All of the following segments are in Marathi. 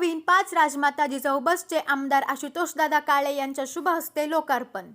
नवीन 5 राजमाता जिजाऊ बसचे आमदार आशुतोषदादा काळे यांच्या शुभ हस्ते लोकार्पण।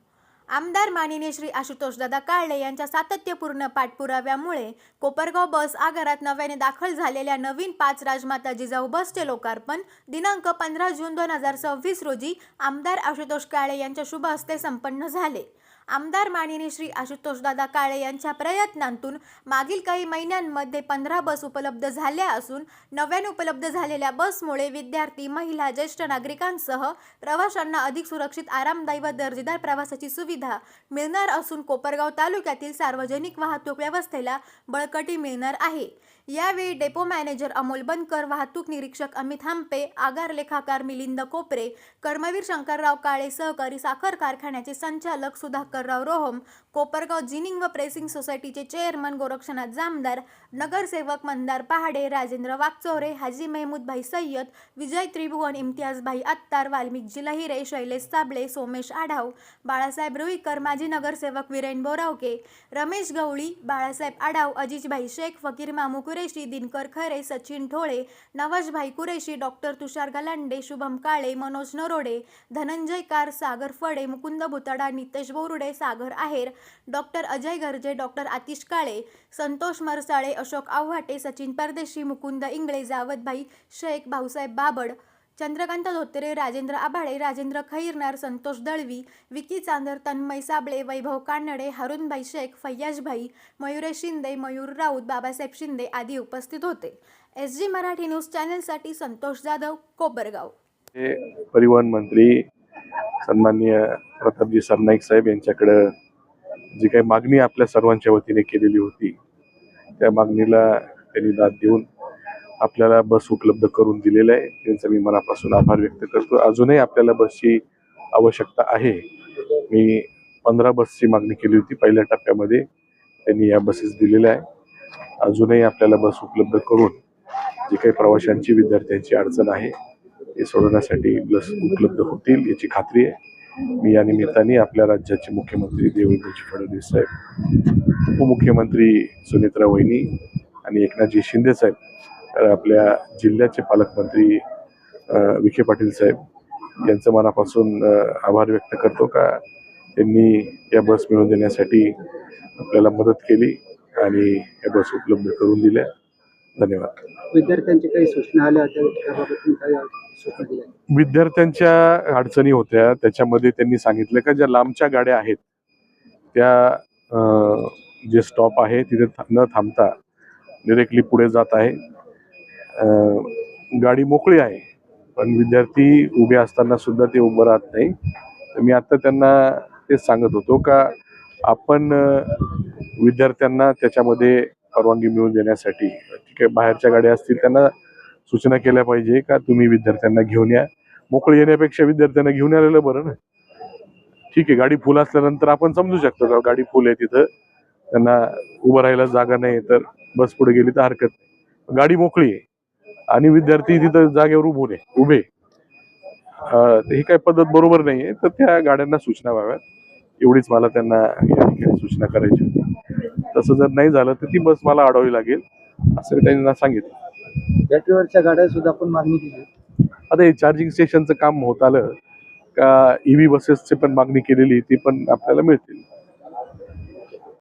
आमदार माननीय श्री आशुतोषदादा काळे यांच्या सातत्यपूर्ण पाठपुराव्यामुळे कोपरगाव बस आगारात नव्याने दाखल झालेल्या नवीन 5 राजमाता जिजाऊ बसचे लोकार्पण दिनांक 15 जून 2026 रोजी आमदार आशुतोष काळे यांच्या शुभ हस्ते संपन्न झाले। आमदार माननीय श्री आशुतोषदादा काळे यांच्या प्रयत्नांतून मागील काही महिन्यांमध्ये 15 बस उपलब्ध झाल्या असून नव्याने उपलब्ध झालेल्या बसमुळे विद्यार्थी, महिला, ज्येष्ठ नागरिकांसह प्रवाशांना अधिक सुरक्षित, आरामदायी व दर्जेदार प्रवासाची सुविधा मिळणार असून कोपरगाव तालुक्यातील सार्वजनिक वाहतूक व्यवस्थेला बळकटी मिळणार आहे। यावेळी डेपो मॅनेजर अमोल बनकर, वाहतूक निरीक्षक अमित हंपे, आगार लेखाकार मिलिंद कोपरे, कर्मवीर शंकरराव काळे, सहकारी साखर कारखान्याचे संचालक सुधाकरराव रोहम, कोपरगाव जिनिंग व प्रेसिंग सोसायटीचे चेअरमन गोरक्षनाथ जामदार, नगरसेवक मंदार पहाडे, राजेंद्र वाकचौरे, हाजी महमूद भाई सय्यद, विजय त्रिभुवन, इम्तियाज भाई अत्तार, वाल्मिक लहिरे, शैलेश साबळे, सोमेश आढाव, बाळासाहेब रुईकर, माजी नगरसेवक वीरेन बोरावके, रमेश गवळी, बाळासाहेब आढाव, अजीज भाई शेख, फकीर मामू कुरेशी, दिनकर खरे, सचिन ढोळे, नवाज भाई कुरेशी, डॉक्टर तुषार गलांडे, शुभम काळे, मनोज नरोडे, धनंजय कार, सागर फडे, मुकुंद भुतडा, नितेश बोरुडे, सागर आहेर, डॉक्टर अजय गर्जे, डॉक्टर आतिश काळे, संतोष मरसाळे, अशोक आव्हाटे, सचिन परदेशी, मुकुंद इंगळे, जावदभाई शेख, भाऊसाहेब बाबड, चंद्रकांत धोत्रे, राजेंद्र आभाळे, राजेंद्र खैरनार, संतोष दळवी, विकी चांदर, तन्मय साबळे, वैभव कानडे, हरुणभाई शेख, फैयाजभाई, मयुरेश शिंदे, मयूर राऊत, बाबासाहेब शिंदे आदी उपस्थित होते। SG मराठी न्यूज चॅनलसाठी संतोष जाधव, कोपरगाव। परिवहन मंत्री सन्माननीय प्रतापजी सरनाईक साहेब यांच्याकडे जी काही मागणी आपल्या सर्वांच्या वतीने केलेली होती त्या मागणीला त्यांनी दाद देऊन आपल्याला बस उपलब्ध करून दिलेलं आहे। त्यांचा मी मनापासून आभार व्यक्त करतो। अजूनही आपल्याला बसची आवश्यकता आहे। मी 15 बसची मागणी केली होती पहिल्या टप्प्यामध्ये, त्यांनी या बसेस दिलेल्या आहे। अजूनही आपल्याला बस उपलब्ध करून जी काही प्रवाशांची, विद्यार्थ्यांची अडचण आहे हे सोडवण्यासाठी बस उपलब्ध होतील याची खात्री आहे। मी या निमित्ताने आपल्या राज्याचे मुख्यमंत्री देवेंद्रजी फडणवीस साहेब, उपमुख्यमंत्री सुनेत्रा वहिनी आणि एकनाथजी शिंदे साहेब, आपल्या जिल्ह्याचे पालकमंत्री विखे पाटील साहेब यांचं मनापासून आभार व्यक्त करतो का त्यांनी या बस मिळवून देण्यासाठी आपल्याला मदत केली आणि या बस उपलब्ध करून दिल्या। धन्यवाद। विद्यार्थ्यांची काही सूचना आल्या त्याबाबत काही सूचना दिल्या? विद्यार्थ्यांच्या अडचणी होत्या, त्याच्यामध्ये त्यांनी सांगितलं का ज्या लांबच्या गाड्या आहेत त्या जे स्टॉप आहे तिथे न थांबता डायरेक्टली पुढे जात आहे। गाडी मोकळी आहे पण विद्यार्थी उभे असताना सुद्धा ते उभं राहत नाही। तर मी आता त्यांना तेच सांगत होतो का आपण विद्यार्थ्यांना त्याच्यामध्ये परवानगी मिळवून देण्यासाठी ठीक आहे, बाहेरच्या गाड्या असतील त्यांना सूचना केल्या पाहिजे का तुम्ही विद्यार्थ्यांना घेऊन या। मोकळी येण्यापेक्षा विद्यार्थ्यांना घेऊन आलेलं बरं ना। ठीक आहे, गाडी फुल असल्यानंतर आपण समजू शकतो का गाडी फुल आहे तिथं त्यांना उभं राहायला जागा नाही तर बस पुढे गेली तर हरकत नाही। गाडी मोकळी आहे आणि विद्यार्थी तिथं जागेवर उभे ही काही पद्धत बरोबर नाहीये। तर त्या गाड्यांना सूचना व्हाव्यात एवढीच मला त्यांना या ठिकाणी सूचना करायची होती। तसं जर नाही झालं तर ती बस मला अडवावी लागेल असं त्यांना सांगितलं। बॅटरीवरच्या गाड्या सुद्धा आपण मागणी केली। आता हे चार्जिंग स्टेशनचं काम होत आलं का EV बसेसची पण मागणी केलेली ती पण आपल्याला मिळतील।